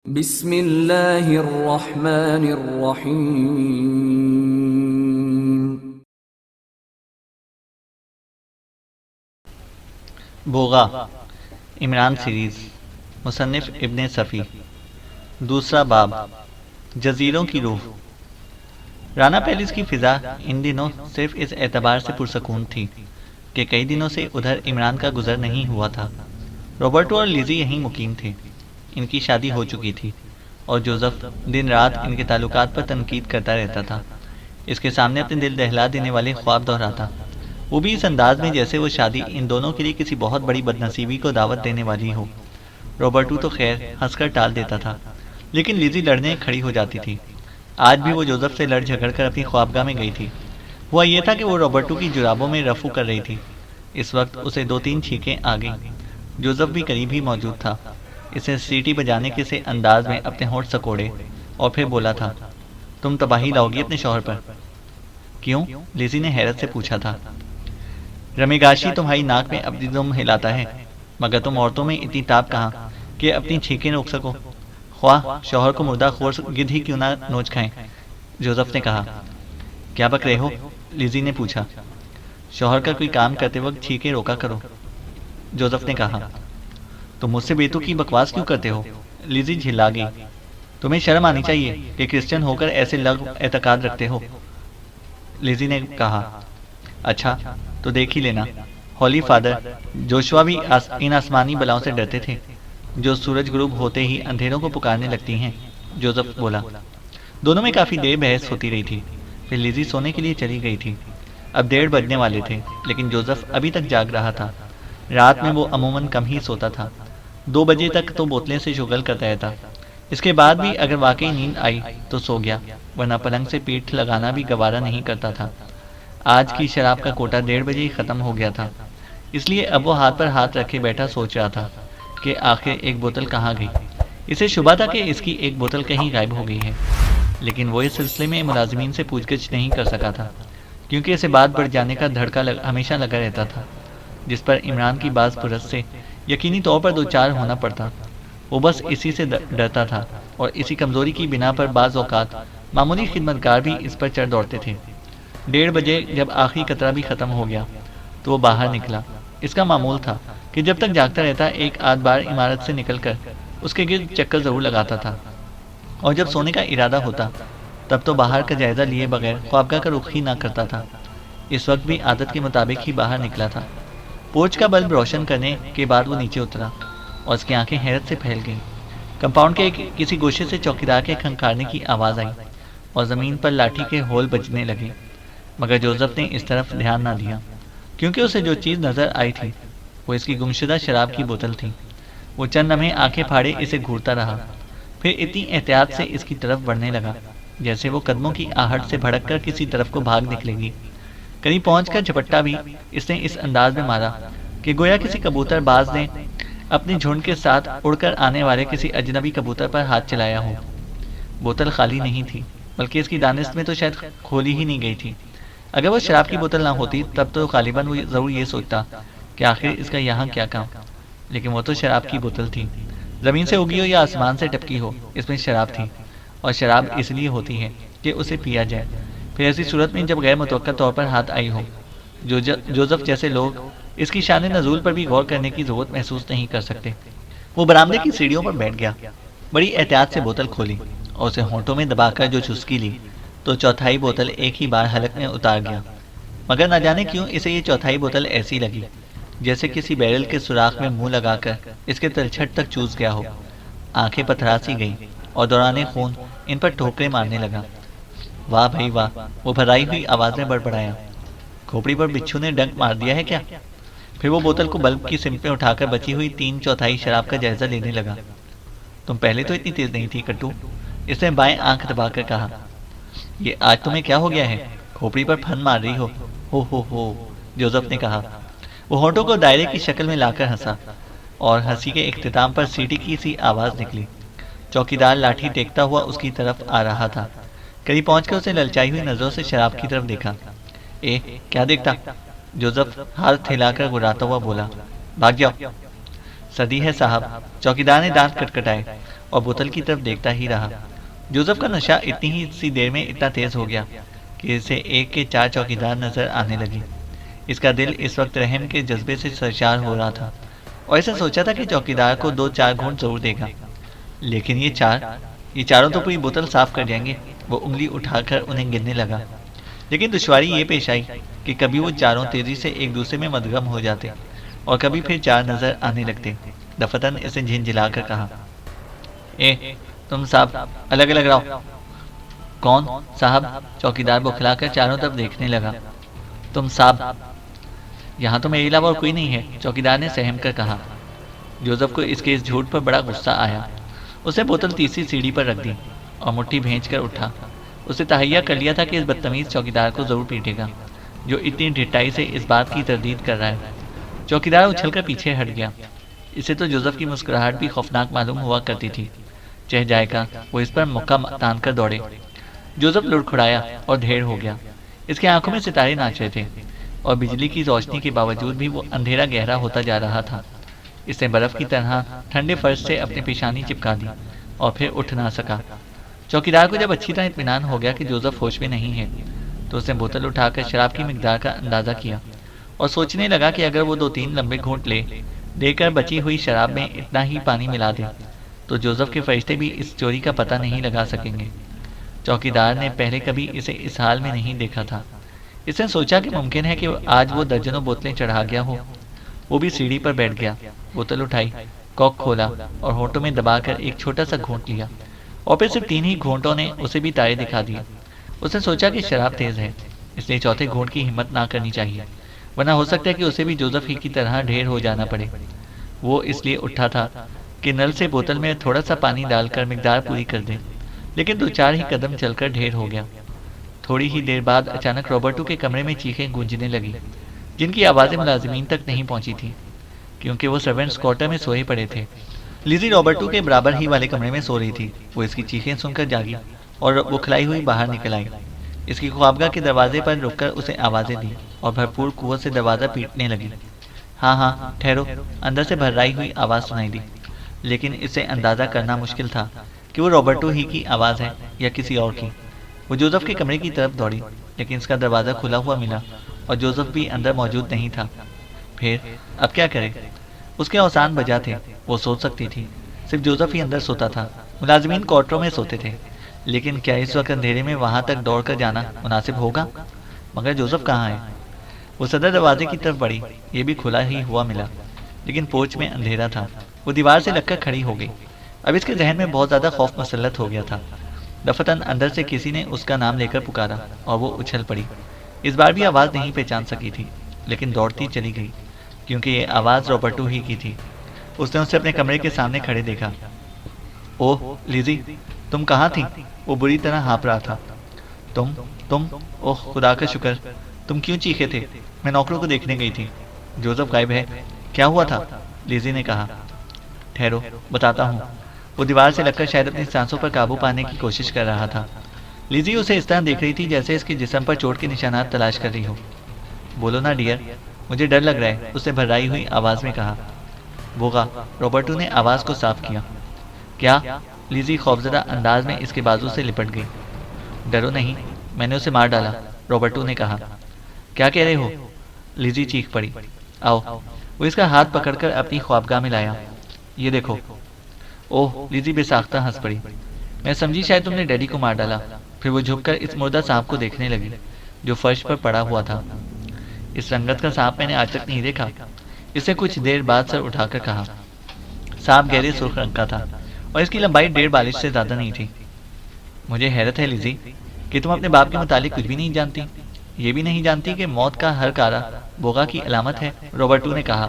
بسم اللہ الرحمن الرحیم۔ بوغا عمران سیریز، مصنف ابن صفی۔ دوسرا باب، جزیروں کی روح۔ رانا پیلس کی فضا ان دنوں صرف اس اعتبار سے پرسکون تھی کہ کئی دنوں سے ادھر عمران کا گزر نہیں ہوا تھا۔ روبرٹو اور لیزی یہیں مقیم تھے۔ ان کی شادی ہو چکی تھی اور جوزف دن رات ان کے تعلقات پر تنقید کرتا رہتا تھا، اس کے سامنے اپنے دل دہلا دینے والے خواب دہراتا، وہ بھی اس انداز میں جیسے وہ شادی ان دونوں کے لیے کسی بہت بڑی بدنصیبی کو دعوت دینے والی ہو۔ روبرٹو تو خیر ہنس کر ٹال دیتا تھا، لیکن لیزی لڑنے کھڑی ہو جاتی تھی۔ آج بھی وہ جوزف سے لڑ جھگڑ کر اپنی خوابگاہ میں گئی تھی۔ ہوا یہ تھا کہ وہ روبرٹو کی جرابوں میں رفو کر رہی تھی۔ اس وقت اسے 2-3 چھینکیں آ گئیں۔ جوزف بھی قریب ہی موجود تھا۔ اسے سیٹی بجانے کے سے انداز میں اپنے ہونٹ سکوڑے اور پھر بولا تھا، تم تباہی لاؤ گی اپنے شوہر پر۔ کیوں؟ لیزی نے حیرت سے پوچھا تھا۔ رمیگاشی تمہاری ناک میں اپنی دم ہلاتا ہے، مگر تم عورتوں میں اتنی تاب کہاں کہ اپنی چھینکیں روک سکو، خواہ شوہر کو مردہ خور گدھ ہی کیوں نہ نوچ کھائیں۔ جوزف نے کہا۔ کیا بک رہے ہو؟ لیزی نے پوچھا۔ شوہر کا کوئی کام کرتے وقت چھینکیں روکا کرو، جوزف نے کہا۔ تم مجھ سے بیتو کی بکواس کیوں کرتے ہو؟ لیزی جھلا گئی۔ تمہیں شرم آنی چاہیے کہ کرسچن ہو کر ایسے لغو اعتقاد رکھتے ہو، لیزی نے کہا۔ اچھا تو دیکھ ہی لینا، ہولی فادر جوشوا بھی ان آسمانی بلاؤں سے ڈرتے تھے جو سورج غروب ہوتے ہی اندھیروں کو پکارنے لگتی ہیں، جوزف بولا۔ دونوں میں کافی دیر بحث ہوتی رہی تھی، پھر لیزی سونے کے لیے چلی گئی تھی۔ اب 1:30 بجنے والے تھے، لیکن جوزف ابھی تک جاگ رہا تھا۔ رات میں وہ عموماً کم ہی سوتا تھا، 2 بجے تک تو بوتلیں سے شغل کرتا رہتا۔ اس کے بعد بھی اگر واقعی نیند آئی تو سو گیا، ورنہ پلنگ سے پیٹھ لگانا بھی گوارا نہیں کرتا تھا۔ آج کی شراب کا کوٹا 1:30 بجے ہی ختم ہو گیا تھا، اس لیے اب وہ ہاتھ پر ہاتھ رکھے بیٹھا سوچ رہا تھا کہ آخر ایک بوتل کہاں گئی۔ اسے شبہ تھا کہ اس کی ایک بوتل کہیں غائب ہو گئی ہے، لیکن وہ اس سلسلے میں ملازمین سے پوچھ گچھ نہیں کر سکا تھا، کیونکہ اسے بات بڑھ جانے کا دھڑکا ہمیشہ لگا رہتا تھا، جس پر عمران کی باز پرست سے یقینی طور پر 2-4 ہونا پڑتا۔ وہ بس اسی سے ڈرتا تھا، اور اسی کمزوری کی بنا پر بعض اوقات معمولی خدمتگار بھی اس پر چڑھ دوڑتے تھے۔ 1:30 بجے جب آخری قطرہ بھی ختم ہو گیا تو وہ باہر نکلا۔ اس کا معمول تھا کہ جب تک جاگتا رہتا 1-8 بار عمارت سے نکل کر اس کے گرد چکر ضرور لگاتا تھا، اور جب سونے کا ارادہ ہوتا تب تو باہر کا جائزہ لیے بغیر خوابگاہ کا رخ ہی نہ کرتا تھا۔ اس وقت بھی عادت کے مطابق ہی باہر نکلا تھا۔ پورچ کا بلب روشن کرنے کے بعد وہ نیچے اترا اور اس کی آنکھیں حیرت سے پھیل گئیں۔ کمپاؤنڈ کے کسی گوشے سے چوکیدار کے کھنکارنے کی آواز آئی اور زمین پر لاٹھی کے ہول بجنے لگے، مگر جوزف نے اس طرف دھیان نہ دیا، کیونکہ اسے جو چیز نظر آئی تھی وہ اس کی گمشدہ شراب کی بوتل تھی۔ وہ چند لمحے آنکھیں پھاڑے اسے گھورتا رہا، پھر اتنی احتیاط سے اس کی طرف بڑھنے لگا جیسے وہ قدموں کی آہٹ سے بھڑک کر کسی طرف کو بھاگ نکلے گی۔ قریب پہنچ کر جھپٹا بھی اس نے اس انداز میں مارا کہ گویا کسی کبوتر باز نے اپنے جھنڈ کے ساتھ اڑ کر آنے والے کسی اجنبی کبوتر پر ہاتھ چلایا ہو۔ بوتل خالی نہیں تھی، بلکہ اس کی دانست میں تو شاید کھولی ہی نہیں گئی تھی۔ اگر وہ شراب کی بوتل نہ ہوتی تب تو غالباً وہ ضرور یہ سوچتا کہ آخر اس کا یہاں کیا کام، لیکن وہ تو شراب کی بوتل تھی، زمین سے اگی ہو یا آسمان سے ٹپکی ہو، اس میں شراب تھی، اور شراب اس لیے ہوتی ہے کہ اسے پیا جائے، پھر ایسی صورت میں جب غیر متوقع طور پر ہاتھ آئی ہو۔ جوزف جیسے لوگ اس کی شان نزول پر بھی غور کرنے کی ضرورت محسوس نہیں کر سکتے۔ وہ برآمدے کی سیڑھیوں پر بیٹھ گیا، بڑی احتیاط سے بوتل کھولی اور اسے ہونٹوں میں دبا کر جو چسکی لی تو 1/4 بوتل ایک ہی بار حلق میں اتار گیا، مگر نہ جانے کیوں اسے یہ 1/4 بوتل ایسی لگی جیسے کسی بیرل کے سوراخ میں منہ لگا کر اس کے تلچھٹ تک چوس گیا ہو۔ آنکھیں پتھرا سی گئیں اور دوران خون ان پر ٹھوکریں مارنے لگا۔ واہ بھائی واہ، وہ بھرائی ہوئی آواز میں بڑبڑایا۔ کھوپڑی پر بچھو نے ڈنک مار دیا ہے کیا؟ پھر وہ بوتل کو بلب کی سمت میں اٹھا کر بچی ہوئی 3/4 شراب کا جائزہ لینے لگا۔ تم پہلے تو اتنی تیز نہیں تھی کٹو، اس نے بائیں آنکھ دبا کر کہا۔ یہ آج تمہیں کیا ہو گیا ہے؟ کھوپڑی پر پھن مار رہی ہو، جوزف نے کہا۔ وہ ہونٹوں کو دائرے کی شکل میں لا کر ہنسا اور ہنسی کے اختتام پر سیٹی کی سی آواز نکلی۔ چوکیدار لاٹھی ٹیکتا ہوا اس کی طرف آ رہا تھا۔ قریب پہنچ کر اسے للچائی ہوئی نظروں سے شراب کی طرف دیکھا۔ کیا دیکھتا؟ جوزف ہاتھ ہلا کر گراتا ہوا بولا۔ بھاگ جاؤ۔ صدی ہے صاحب، چوکیدار نے دانت کٹکھٹائے اور بوتل کی طرف دیکھتا ہی رہا۔ جوزف کا نشہ اتنی ہی سی دیر میں اتنا تیز ہو گیا کہ اسے ایک کے 4 چوکیدار نظر آنے لگے۔ اس کا دل اس وقت رحم کے جذبے سے سرشار ہو رہا تھا اور اسے سوچا تھا کہ چوکیدار کو 2-4 گھونٹ ضرور دے گا، لیکن یہ چاروں تو پوری بوتل صاف کر جائیں گے۔ وہ انگلی اٹھا کر انہیں گننے لگا، لیکن دشواری یہ پیش آئی کہ کبھی وہ چاروں تیزی سے ایک دوسرے میں مدغم ہو جاتے اور کبھی پھر 4 نظر آنے لگتے۔ دفتن اسے جھنجھلا کر کہا، اے تم صاحب الگ الگ رہو۔ کون صاحب؟ چوکیدار بکھلا کر چاروں طرف دیکھنے لگا۔ تم صاحب، یہاں تو میرے علاوہ اور کوئی نہیں ہے، چوکیدار نے سہم کر کہا۔ جوزف کو اس کے اس جھوٹ پر بڑا غصہ آیا۔ اس نے بوتل تیسری سیڑھی پر رکھ دی اور مٹھی بھینچ کر اٹھا۔ اسے تہیا کر لیا تھا کہ اس بدتمیز چوکیدار کو ضرور پیٹے گا جو اتنی ڈھٹائی سے اس بات کی تردید کر رہا ہے۔ چوکیدار اچھل کر پیچھے ہٹ گیا۔ اسے تو جوزف کی مسکراہٹ بھی خوفناک معلوم ہوا کرتی تھی۔ چہ جائے گا وہ اس پر مکہ تان کر دوڑے۔ جوزف لڑکھڑایا اور ڈھیر ہو گیا۔ اس کی آنکھوں میں ستارے ناچ رہے تھے اور بجلی کی روشنی کے باوجود بھی وہ اندھیرا گہرا ہوتا جا رہا تھا۔ اس نے برف کی طرح ٹھنڈے فرش سے اپنی پیشانی چپکا دی اور پھر اٹھ نہ سکا۔ چوکیدار کو جب اچھی طرح اطمینان ہو گیا کہ جوزف ہوش میں نہیں ہے تو اس نے بوتل اٹھا کر شراب کی مقدار کا اندازہ کیا اور سوچنے لگا کہ اگر وہ 2-3 لمبے گھونٹ لے کر بچی ہوئی شراب میں اتنا ہی پانی ملا دے تو جوزف کے فرشتے بھی اس چوری کا پتہ نہیں لگا سکیں گے۔ چوکیدار نے پہلے کبھی اسے اس حال میں نہیں دیکھا تھا۔ اس نے سوچا کہ ممکن ہے کہ آج وہ درجنوں بوتلیں چڑھا گیا ہو۔ وہ بھی سیڑھی پر بیٹھ گیا، بوتل اٹھائی، کاک کھولا اور ہونٹوں میں دبا کر ایک چھوٹا سا گھونٹ لیا اور پھر صرف 3 ہی گھونٹوں نے اسے بھی تارے دکھا دیے۔ اس نے سوچا کہ شراب تیز ہے، اس لیے چوتھے گھونٹ کی ہمت نہ کرنی چاہیے، ورنہ ہو سکتا ہے کہ اسے بھی جوزف ہی کی طرح ڈھیر ہو جانا پڑے۔ وہ اس لیے اٹھا تھا کہ نل سے بوتل میں تھوڑا سا پانی ڈال کر مقدار پوری کر دے، لیکن 2-4 ہی قدم چل کر ڈھیر ہو گیا۔ تھوڑی ہی دیر بعد اچانک روبرٹو کے کمرے میں چیخیں گونجنے لگی، جن کی آوازیں ملازمین تک نہیں پہنچی تھیں کیونکہ وہ سرونٹس کوارٹر میں سوئے پڑے تھے۔ لیزی روبرٹو کے برابر ہی والے کمرے میں سو رہی تھی۔ وہ اس کی چیخیں سن کر جاگی اور وہ کھلائی ہوئی باہر نکل آئی۔ اس کی خوابگاہ کے دروازے پر رک کر اسے آوازیں دی اور بھرپور قوت سے دروازہ پیٹنے لگی۔ ہاں ٹھہرو، اندر سے بھررائی ہوئی آواز سنائی دی، لیکن اسے اندازہ کرنا مشکل تھا کہ وہ روبرٹو ہی کی آواز ہے یا کسی اور کی۔ وہ جوزف کے کمرے کی طرف دوڑی، لیکن اس کا دروازہ کھلا ہوا ملا اور جوزف بھی اندر موجود نہیں تھا۔ پھر اب کیا کرے؟ اس کے اوسان بجا تھے، وہ سوچ سکتی تھی۔ صرف جوزف ہی اندر سوتا تھا، ملازمین کوارٹروں میں سوتے تھے، لیکن کیا اس وقت اندھیرے میں وہاں تک دوڑ کر جانا مناسب ہوگا؟ مگر جوزف کہاں ہے؟ وہ صدر دروازے کی طرف بڑھی، یہ بھی کھلا ہی ہوا ملا، لیکن پورچ میں اندھیرا تھا۔ وہ دیوار سے لگ کر کھڑی ہو گئی۔ اب اس کے ذہن میں بہت زیادہ خوف مسلط ہو گیا تھا۔ دفتن اندر سے کسی نے اس کا نام لے کر پکارا اور وہ اچھل پڑی۔ اس بار بھی آواز نہیں پہچان سکی تھی، لیکن دوڑتی چلی گئی کیونکہ یہ آواز روبرٹو ہی کی تھی۔ اس نے اسے اپنے کمرے کے سامنے کھڑے دیکھا۔ اوہ لیزی، تم کہاں تھی؟ وہ بری طرح ہانپ رہا تھا۔ تم اوہ خدا کا شکر، تم کیوں چیخے تھے؟ میں نوکروں کو دیکھنے گئی تھی۔ جوزف غائب ہے، کیا ہوا تھا؟ لیزی نے کہا۔ ٹھہرو بتاتا ہوں۔ وہ دیوار سے لگ کر شاید اپنی سانسوں پر قابو پانے کی کوشش کر رہا تھا۔ لیزی اسے اس طرح دیکھ رہی تھی جیسے اس کے جسم پر چوٹ کے نشانات تلاش کر رہی ہو۔ بولو نا ڈیئر، مجھے ڈر لگ رہا ہے، اس نے بھررائی ہوئی آواز میں کہا۔ بوغا، روبرٹو نے آواز کو صاف کیا۔ کیا؟ لیزی خوفزدہ انداز میں اس کے بازو سے لپٹ گئی۔ ڈرو نہیں، میں نے اسے مار ڈالا، روبرٹو نے کہا۔ کیا کہہ رہے ہو؟ لیزی چیخ پڑی۔ آؤ، وہ اس کا ہاتھ پکڑ کر اپنی خوابگاہ میں لایا۔ یہ دیکھو۔ اوہ، لیزی بے ساختہ ہنس پڑی۔ میں سمجھی شاید تم نے ڈیڈی کو مار ڈالا۔ پھر وہ جھک کر اس مردہ سانپ کو دیکھنے لگی جو فرش پر پڑا ہوا تھا۔ اس رنگت کا سانپ میں نے آج تک نہیں دیکھا، اس نے کچھ دیر بعد سر اٹھا کر کہا۔ سانپ گہرے سرخ رنگ کا تھا اور اس کی لمبائی 1.5 بالش سے زیادہ نہیں تھی۔ مجھے حیرت ہے لیزی کہ تم اپنے باپ کے متعلق کچھ بھی نہیں جانتی، یہ بھی نہیں جانتی کہ موت کا ہر کارا بوغا کی علامت ہے، روبرٹو نے کہا۔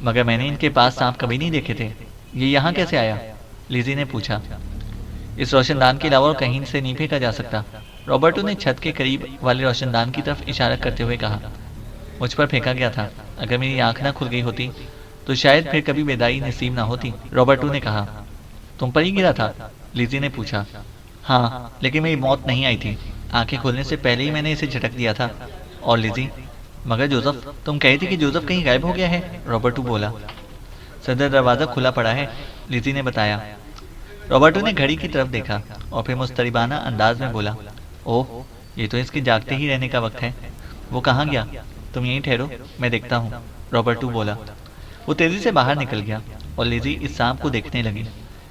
مگر میں نے ان کے پاس سانپ کبھی نہیں دیکھے تھے، یہ یہاں کیسے آیا؟ لیزی نے پوچھا۔ اس روشن دان کے علاوہ اور کہیں سے نہیں پھینکا جا سکتا، روبرٹو نے چھت کے قریب والے روشن دان کی طرف اشارہ کرتے ہوئے کہا۔ مجھ پر پھینکا گیا تھا، اگر میری آنکھ نہ کھل گئی ہوتی تو شاید پھر کبھی بیداری نصیب نہ ہوتی، روبرٹو نے کہا۔ تم پر ہی گرا تھا؟ لیزی نے پوچھا۔ ہاں، لیکن میری موت نہیں آئی تھی، آنکھیں کھلنے سے پہلے ہی میں نے اسے جھٹک دیا تھا۔ اور لیزی، مگر جوزف، تم کہی تھی کہ جوزف کہیں غائب ہو گیا ہے، روبرٹو بولا۔ صدر دروازہ کھلا پڑا ہے، لیزی نے بتایا۔ رابرٹو نے گھڑی کی طرف دیکھا اور پھر مضطربانہ انداز میں بولا، اوہ، یہ تو اس کے جاگتے ہی رہنے کا وقت ہے۔ وہ کہاں گیا؟ تم یہیں ٹھہرو، میں دیکھتا ہوں، رابرٹو بولا۔ وہ تیزی سے باہر نکل گیا اور لیزی اس سانپ کو دیکھنے لگی۔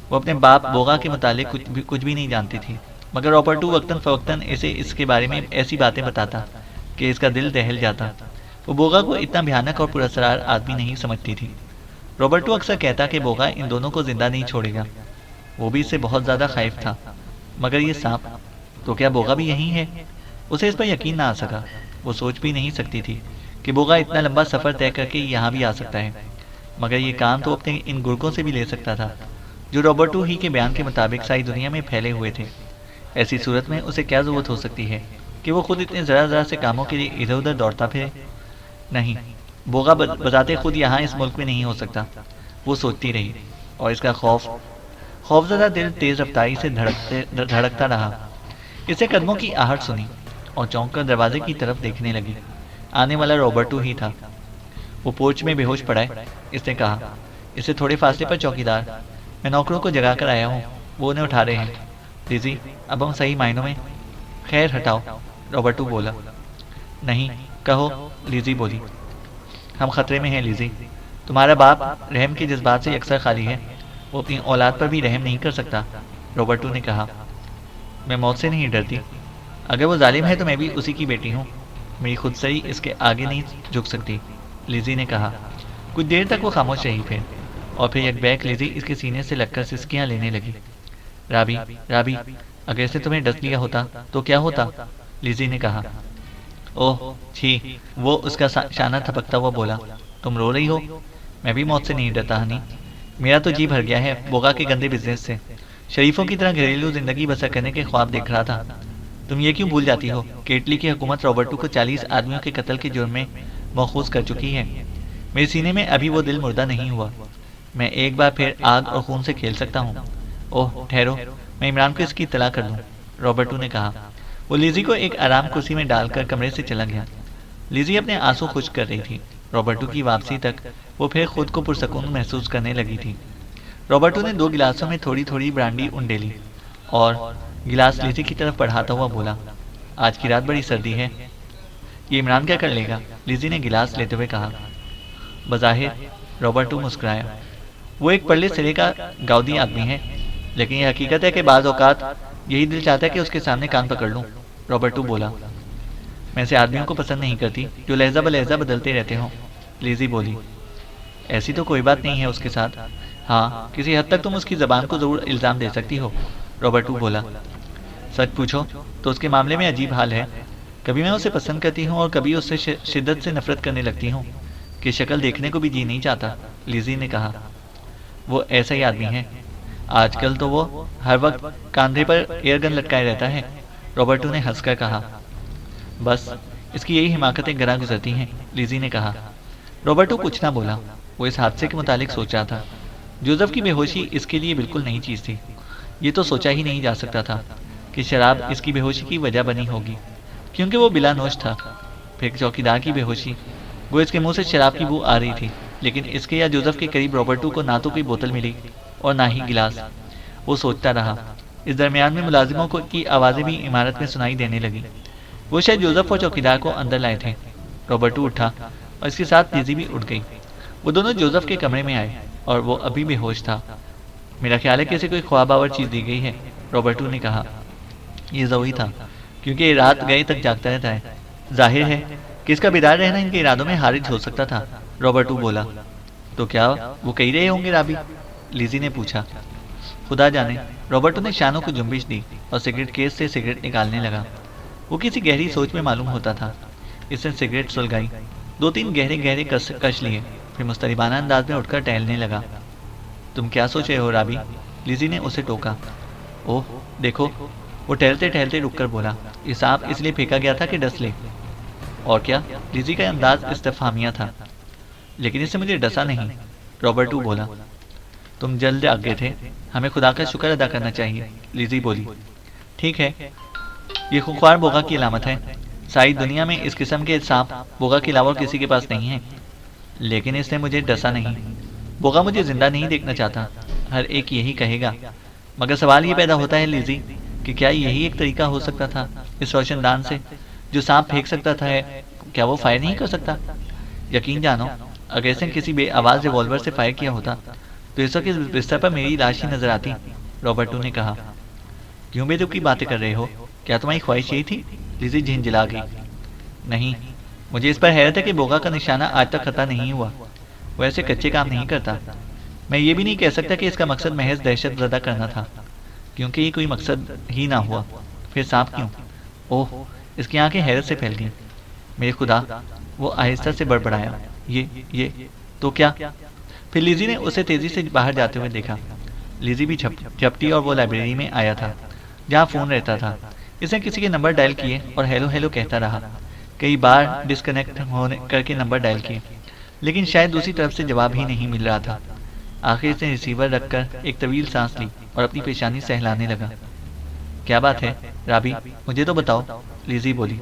وہ اپنے باپ بوغا کے متعلق کچھ بھی نہیں جانتی تھی، مگر رابرٹو وقتاً فوقتاً اسے اس کے بارے میں ایسی باتیں بتاتا کہ اس کا دل دہل جاتا۔ وہ بوغا کو اتنا بھیانک اور پراسرار آدمی نہیں سمجھتی تھی۔ رابرٹو اکثر کہتا کہ بوغا ان دونوں کو زندہ نہیں چھوڑے گا۔ وہ بھی اس سے بہت زیادہ خائف تھا، مگر یہ سانپ، تو کیا بوغا بھی یہیں ہے؟ اسے اس پر یقین نہ آ سکا۔ وہ سوچ بھی نہیں سکتی تھی کہ بوغا اتنا لمبا سفر طے کر کے یہاں بھی آ سکتا ہے، مگر یہ کام تو اپنے ان گرگوں سے بھی لے سکتا تھا جو رابرٹو ہی کے بیان کے مطابق ساری دنیا میں پھیلے ہوئے تھے۔ ایسی صورت میں اسے کیا ضرورت ہو سکتی ہے کہ وہ خود اتنے ذرا ذرا سے کاموں کے لیے ادھر ادھر دوڑتا پھرے؟ نہیں، بوغا بذات خود یہاں اس ملک میں نہیں ہو سکتا، وہ سوچتی رہی، اور اس کا خوفزدہ دل تیز رفتاری سے دھڑکتا رہا۔ اسے قدموں کی آہٹ سنی اور چونک کر دروازے کی طرف دیکھنے لگی۔ آنے والا رابرٹو ہی تھا۔ وہ پورچ میں بے ہوش پڑا ہے، اس نے کہا۔ اسے تھوڑے فاصلے پر چوکیدار، میں نوکروں کو جگا کر آیا ہوں، وہ انہیں اٹھا رہے ہیں۔ لیزی، اب ہم صحیح معنوں میں… خیر ہٹاؤ، رابرٹو بولا۔ نہیں، کہو، لیزی بولی۔ ہم خطرے میں ہیں لیزی، تمہارا باپ رحم کے جذبات سے یکسر خالی ہے، وہ اپنی اولاد پر بھی رحم نہیں کر سکتا، رابرٹو نے کہا۔ میں موت سے نہیں ڈرتی، اگر وہ ظالم ہے تو میں بھی اسی کی بیٹی ہوں، میری خودسری اس کے آگے نہیں جھک سکتی، لیزی نے کہا۔ کچھ دیر تک وہ خاموش رہی اور پھر یک بیک لیزی اس کے سینے سے لگ کر سسکیاں لینے لگی۔ رابی، رابی، اگر اس نے تمہیں ڈس لیا ہوتا تو کیا ہوتا؟ لیزی نے کہا۔ اوہ چھی، وہ اس کا شانہ تھپکتا ہوا بولا۔ تم رو رہی ہو؟ میں بھی موت سے نہیں ڈرتا ہنی، میرا تو جی بھر گیا ہے بوغا کے گندے بزنس سے، شریفوں کی طرح گھریلو زندگی بسر کرنے کے خواب دیکھ رہا تھا۔ تم یہ کیوں بھول جاتی ہو کہ اٹلی کی حکومت رابرٹو کو 40 آدمیوں کے قتل کے جرم میں مأخوذ کر چکی ہے؟ میرے سینے میں ابھی وہ دل مردہ نہیں ہوا، میں ایک بار پھر آگ اور خون سے کھیل سکتا ہوں۔ اوہ ٹھہرو، میں عمران کو اس کی اطلاع کر دوں، رابرٹو نے کہا۔ وہ لیزی کو ایک آرام کرسی میں ڈال کر کمرے سے چلا گیا۔ لیزی اپنے آنسو خشک کر رہی تھی۔ رابرٹو کی واپسی تک وہ پھر خود کو پرسکون محسوس کرنے لگی تھی۔ رابرٹو نے 2 گلاسوں میں تھوڑی تھوڑی برانڈی انڈیلی اور گلاس لیزی کی طرف بڑھاتا ہوا بولا، آج کی رات بڑی سردی ہے، یہ عمران کیا کر لے گا؟ لیزی نے گلاس لیتے ہوئے کہا۔ بظاہر رابرٹو مسکرایا۔ وہ ایک پرلے سرے کا گاؤدی آدمی ہے، لیکن یہ حقیقت ہے کہ بعض اوقات یہی دل چاہتا ہے کہ اس کے سامنے کان پکڑ لوں، رابرٹو بولا۔ میں ایسے آدمیوں کو پسند نہیں کرتی جو لہجہ بلہجہ بدلتے رہتے ہوں، لیزی بولی۔ ایسی تو کوئی بات نہیں ہے اس کے ساتھ، ہاں کسی حد تک تم اس کی زبان کو ضرور الزام دے سکتی ہو، رابرٹو بولا۔ سچ پوچھو تو اس کے معاملے میں عجیب حال ہے، کبھی میں اسے پسند کرتی ہوں اور کبھی اس سے شدت سے نفرت کرنے لگتی ہوں کہ شکل دیکھنے کو بھی جی نہیں چاہتا، لیزی نے کہا۔ وہ ایسا ہی آدمی ہے، آج کل تو وہ ہر وقت کاندھے پر ایئر گن لٹکائے رہتا ہے، رابرٹو نے ہنس کر کہا۔ بس اس کی یہی حماقتیں گراں گزرتی ہیں، لیزی نے کہا۔ رابرٹو کچھ نہ بولا، وہ اس حادثے کے متعلق سوچ رہا تھا۔ جوزف کی بے ہوشی اس کے لیے بالکل نئی چیز تھی، یہ تو سوچا ہی نہیں جا سکتا تھا کہ شراب اس کی بے ہوشی کی وجہ بنی ہوگی، کیونکہ وہ بلا نوش تھا۔ پھر چوکیدار کی بے ہوشی، وہ اس کے منہ سے شراب کی بو آ رہی تھی، لیکن اس کے یا جوزف کے قریب رابرٹو کو نہ تو کوئی بوتل ملی اور نہ ہی گلاس۔ وہ سوچتا رہا۔ اس درمیان میں ملازموں کی آوازیں بھی عمارت میں سنائی دینے لگی۔ وہ شاید جوزف اور چوکیدار کو اندر لائے تھے۔ رابرٹو اٹھا اور اس کے ساتھ لیزی بھی اٹھ گئی۔ وہ دونوں جوزف کے کمرے میں آئے اور وہ ابھی بے ہوش تھا۔ میرا خیال ہے کہ اسے کوئی خواب آور چیز دی گئی ہے، رابرٹو نے کہا۔ یہ ضروری تھا کیونکہ یہ رات گئے تک جاگتا رہتا ہے، ظاہر ہے کہ اس کا بیدار رہنا ان کے ارادوں میں حارج ہو سکتا تھا، رابرٹو بولا۔ تو کیا وہ کہہ رہے ہوں گے رابی؟ لیزی نے پوچھا۔ خدا جانے، رابرٹو نے شانوں کو جنبش دی اور سگریٹ کیس سے سگریٹ نکالنے لگا۔ وہ کسی گہری سوچ میں معلوم ہوتا تھا۔ اس نے سگریٹ سلگائی، 2-3 گہرے گہرے کش لیے، پھر مستربانہ انداز میں اٹھ کر ٹہلنے لگا۔ تم کیا سوچ رہے ہو رابی؟ لیزی نے اسے ٹوکا۔ اوہ دیکھو، وہ ٹہلتے ٹہلتے رک کر بولا، یہ سانپ اس لیے پھینکا گیا تھا کہ ڈس لے۔ اور کیا؟ لیزی کا انداز استفہامیہ تھا۔ لیکن اس سے مجھے ڈسا نہیں، رابرٹو بولا۔ تم جلد آ گئے تھے، ہمیں خدا کا شکر ادا کرنا چاہیے، لیزی بولی۔ ٹھیک ہے، یہ خونخوار بوغا کی علامت ہے، ساری دنیا میں اس قسم کے سانپ بوغا کے علاوہ کسی کے پاس نہیں ہے، لیکن اس نے مجھے ڈسا نہیں۔ بوغا مجھے زندہ نہیں دیکھنا چاہتا، ہر ایک یہی کہے گا، مگر سوال یہ پیدا ہوتا ہے لیزی کہ کیا یہی ایک طریقہ ہو سکتا تھا اس روشن دان سے جو سانپ پھینک سکتا تھا ہے کیا وہ فائر نہیں کر سکتا؟ یقین جانو اگر اس نے کسی بے آواز ریوالور سے فائر کیا ہوتا تو اس وقت اس بستر پر میری لاش ہی نظر آتی، رابرٹو نے کہا۔ کیوں بے دل کی باتیں کر رہے ہو؟ کیا تمہاری خواہش یہی تھی؟ لیزی جھنجھلا گئی۔ نہیں، مجھے اس پر حیرت ہے کہ بوگا کا نشانہ آج تک خطا نہیں ہوا۔ وہ ایسے کچے کام نہیں کرتا۔ میں یہ بھی نہیں کہہ سکتا کہ اس کا مقصد محض دہشت زدہ کرنا تھا، کیونکہ یہ کوئی مقصد ہی نہ ہوا۔ پھر سانپ کیوں؟ اوہ، اس کی آنکھیں حیرت سے پھیل گئیں۔ میرے خدا، وہ آہستہ سے بڑبڑایا۔ یہ تو کیا؟ پھر لیزی نے اسے تیزی سے باہر جاتے ہوئے دیکھا۔ لیزی بھی جھپٹی اور وہ لائبریری میں آیا تھا جہاں فون رہتا تھا۔ اس نے کسی کے نمبر ڈائل کیے اور ہیلو ہیلو کہتا رہا۔ کئی بار ڈسکنیکٹ ہونے کر کے نمبر ڈائل کیے، لیکن شاید دوسری طرف سے جواب ہی نہیں مل رہا تھا۔ آخر اس نے ریسیور رکھ کر ایک طویل سانس لی اور اپنی پیشانی سہلانے لگا۔ کیا بات ہے رابی، مجھے تو بتاؤ، لیزی بولی۔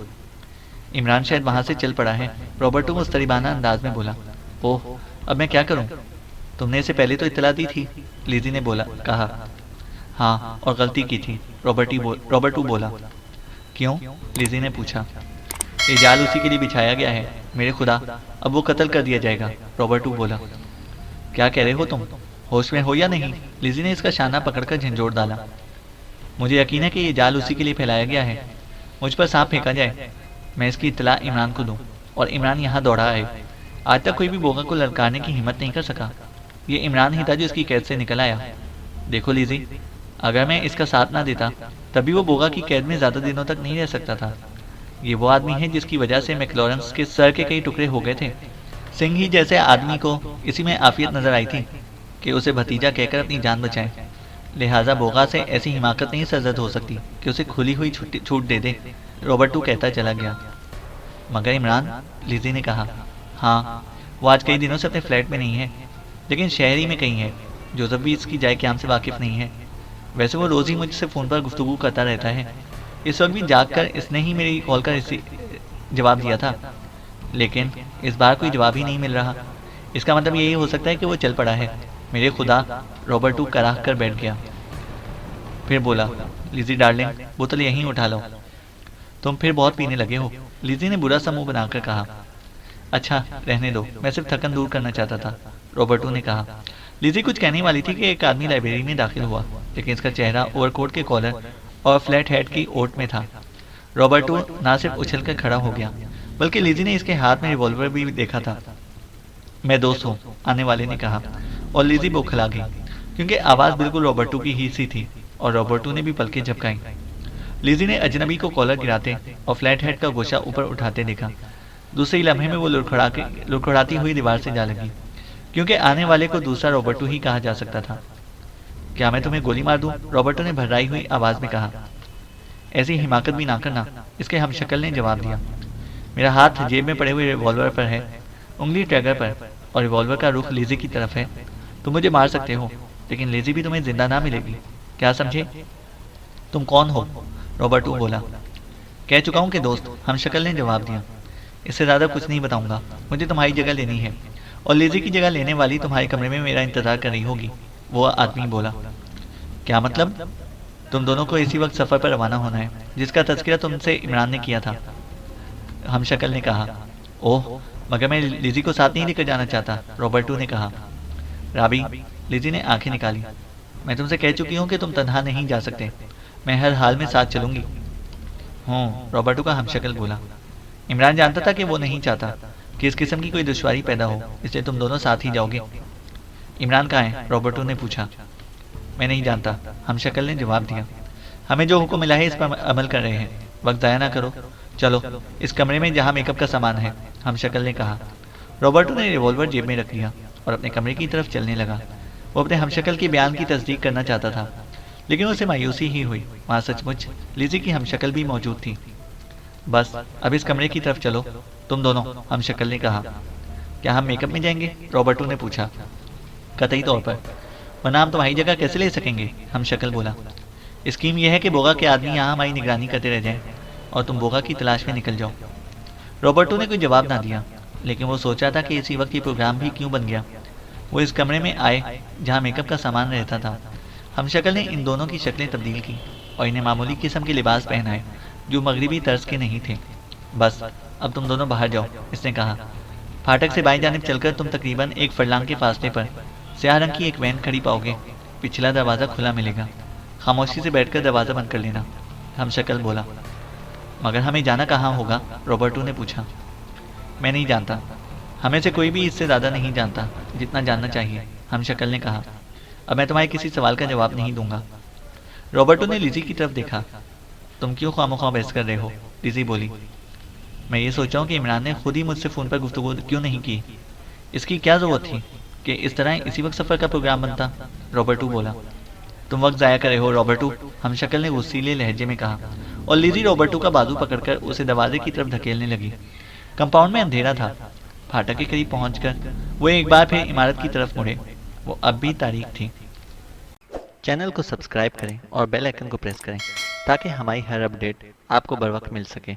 عمران شاید وہاں سے چل پڑا ہے، رابرٹو مستربانہ انداز میں بولا۔ اوہ، اب میں کیا کروں؟ تم نے اسے پہلے تو اطلاع دی تھی، لیزی نے کہا۔ ہاں، اور غلطی کی تھی، رابرٹو بولا۔ کیوں؟ لیزی نے پوچھا۔ یہ جال اسی کے لیے بچھایا گیا ہے، میرے خدا، اب وہ قتل کر دیا جائے گا، رابرٹو بولا۔ کیا کہہ رہے ہو تم؟ ہوش میں ہو یا نہیں؟ لیزی نے اس کا شانہ پکڑ کر جھنجھوڑ ڈالا۔ مجھے یقین ہے کہ یہ جال اسی کے لیے پھیلایا گیا ہے، مجھ پر سانپ پھینکا جائے، میں اس کی اطلاع عمران کو دوں اور عمران یہاں دوڑا آئے۔ آج تک کوئی بھی بوگا کو للکارنے کی ہمت نہیں کر سکا۔ یہ عمران ہی تھا جو اس کی قید سے نکل آیا۔ دیکھو لیزی، اگر میں اس کا ساتھ نہ دیتا تبھی وہ بوگا کی قید میں زیادہ دنوں تک نہیں رہ سکتا تھا۔ یہ وہ آدمی ہے جس کی وجہ سے میکلورنس کے سر کے کئی ٹکڑے ہو گئے تھے۔ سنگھ ہی جیسے آدمی کو اسی میں عافیت نظر آئی تھی کہ اسے بھتیجا کہہ کر اپنی جان بچائے، لہٰذا بوگا سے ایسی حماقت نہیں سرزد ہو سکتی کہ اسے کھلی ہوئی چھوٹ دے دے، رابرٹو کہتا چلا گیا۔ مگر عمران، لیزی نے کہا۔ ہاں، وہ آج کئی دنوں سے اپنے فلیٹ میں نہیں ہے، لیکن شہری میں کہیں ہے۔ جوزف بھی اس کی جائے قیام سے واقف نہیں ہے۔ ویسے وہ روز ہی مجھ سے فون پر گفتگو کرتا رہتا ہے، اس وقت بھی جاگ کر اس نے ہی میری کال کا جواب دیا تھا، لیکن اس بار کوئی جواب ہی نہیں مل رہا۔ اس کا مطلب یہی ہو سکتا ہے کہ وہ چل پڑا ہے۔ میرے خدا، رابرٹو کراہ کر بیٹھ گیا۔ پھر بولا، لیزی ڈارلنگ، بوتل یہیں اٹھا لو، تم پھر بہت پینے لگے ہو، لیزی نے برا سا منہ بنا کر کہا۔ اچھا رہنے دو، میں صرف تھکن دور کرنا چاہتا تھا، رابرٹو نے کہا۔ لیزی کچھ کہنے والی تھی کہ ایک آدمی لائبریری میں داخل ہوا، لیکن اس کا چہرہ اوور کوٹ کے کالر اور فلیٹ ہیڈ کی اوٹ میں تھا۔ رابرٹو نہ صرف اچھل کر کھڑا ہو گیا بلکہ لیزی نے اس کے ہاتھ میں ریوالور بھی دیکھا تھا۔ میں دوست ہوں، آنے والے نے کہا، اور لیزی بوکھلا گئی کیونکہ آواز بالکل رابرٹو کی ہی سی تھی، اور رابرٹو نے بھی پلکیں جھپکائیں۔ لیزی نے اجنبی کو کالر گراتے اور فلیٹ ہیڈ کا گوشہ اوپر اٹھاتے دیکھا۔ دوسرے لمحے میں وہ لڑکھڑاتی ہوئی دیوار سے جا لگی، کیونکہ آنے والے کو دوسرا رابرٹو ہی کہا جا سکتا تھا۔ کیا میں تمہیں گولی مار دوں؟ رابرٹو نے بھررائی ہوئی آواز میں کہا۔ ایسی حماقت بھی نہ کرنا، اس کے ہم شکل نے جواب دیا۔ میرا ہاتھ جیب میں پڑے ہوئے ریوالور پر ہے، انگلی ٹریگر پر، اور ریوالور کا رخ لیزی کی طرف ہے۔ تم مجھے مار سکتے ہو، لیکن لیزی بھی تمہیں زندہ نہ ملے گی، کیا سمجھے؟ تم کون ہو؟ رابرٹو بولا۔ کہہ چکا ہوں کہ دوست، ہم شکل نے جواب دیا۔ اس سے زیادہ کچھ نہیں بتاؤں گا، مجھے تمہاری جگہ لینی ہے، اور لیزی کی جگہ لینے والی تمہارے کمرے میں میرا انتظار کر رہی ہوگی، وہ آدمی بولا۔ کیا مطلب؟ تم دونوں کو اسی وقت سفر پر روانہ ہونا ہے جس کا تذکرہ تم سے عمران نے کیا تھا، ہم شکل نے کہا۔ اوہ، مگر میں لیزی کو ساتھ نہیں لے کر جانا چاہتا، رابرٹو نے کہا۔ رابی، لیزی نے آنکھیں نکالی، میں تم سے کہہ چکی ہوں کہ تم تنہا نہیں جا سکتے، میں ہر حال میں ساتھ چلوں گی۔ رابرٹو کا ہم شکل بولا۔ عمران جانتا تھا کہ وہ نہیں چاہتا کہ اس قسم کی کوئی دشواری پیدا ہو، اس لیے تم دونوں ساتھ ہی جاؤ گے۔ عمران کہاں ہے؟ رابرٹو نے پوچھا۔ میں نہیں جانتا، ہم شکل نے جواب دیا۔ ہمیں جو حکم ملا ہے اس پر عمل کر رہے ہیں، وقت ضائع نہ کرو، چلو اس کمرے میں جہاں میک اپ کا سامان ہے، ہم شکل نے کہا۔ رابرٹو نے ریوالور جیب میں رکھ لیا اور اپنے کمرے کی طرف چلنے لگا۔ وہ اپنے ہم شکل کے بیان کی تصدیق کرنا چاہتا تھا، لیکن اسے مایوسی ہی ہوئی، وہاں سچ مچ لیزی کی ہم شکل بھی موجود تھی۔ بس اب اس کمرے کی طرف چلو، تم دونوں، ہم شکل نے کہا۔ کیا ہم میک اپ میں جائیں گے؟ رابرٹو نے پوچھا۔ قطعی طور پر، ورنہ ہم تمہاری جگہ کیسے لے سکیں گے، ہم شکل بولا۔ اسکیم یہ ہے کہ بوگا کے آدمی یہاں ہماری نگرانی کرتے رہ جائیں اور تم بوگا کی تلاش میں نکل جاؤ۔ رابرٹو نے کوئی جواب نہ دیا، لیکن وہ سوچا تھا کہ اسی وقت یہ پروگرام بھی کیوں بن گیا۔ وہ اس کمرے میں آئے جہاں میک اپ کا سامان رہتا تھا، ہم شکل نے ان دونوں کی شکلیں تبدیل کی اور انہیں معمولی قسم کے لباس پہنائے جو مغربی طرز کے نہیں تھے۔ بس اب تم دونوں باہر جاؤ، اس نے کہا۔ پھاٹک سے بائیں جانب چل کر تم تقریباً 1 فرلانگ کے فاصلے پر سیاہ رنگ کی ایک وین کھڑی پاؤ گے۔ پچھلا دروازہ کھلا ملے گا، خاموشی سے بیٹھ کر دروازہ بند کر لینا۔ ہم شکل بولا۔ مگر ہمیں جانا کہاں ہوگا؟ روبرٹو نے پوچھا۔ میں نہیں جانتا، ہمیں سے کوئی بھی اس سے زیادہ نہیں جانتا جتنا جاننا چاہیے، ہم شکل نے کہا۔ اب میں تمہارے کسی سوال کا جواب نہیں دوں گا۔ روبرٹو نے لیزی کی طرف دیکھا۔ تم کیوں خواہ بحث کر رہے ہو؟ لیزی بولی۔ میں یہ سوچا ہوں کہ عمران نے خود ہی مجھ سے فون پر گفتگو کیوں نہیں کی؟ اس کی کیا ضرورت تھی کہ اس طرح اسی وقت سفر کا پروگرام بنتا؟ روبرٹو بولا۔ تم وقت ضائع کر رہے ہو روبرٹو، ہم شکل نے غصیلے لہجے میں کہا، اور لیزی روبرٹو کا بازو پکڑ کر اسے دروازے کی طرف دھکیلنے لگی۔ کمپاؤنڈ میں اندھیرا تھا۔ پھاٹک کے قریب پہنچ کر وہ ایک بار پھر عمارت کی طرف مڑے۔ وہ اب بھی تاریک تھی۔ چینل کو سبسکرائب کریں اور بیل آئیکن کو پریس کریں تاکہ ہماری ہر اپڈیٹ آپ کو بر وقت مل سکے۔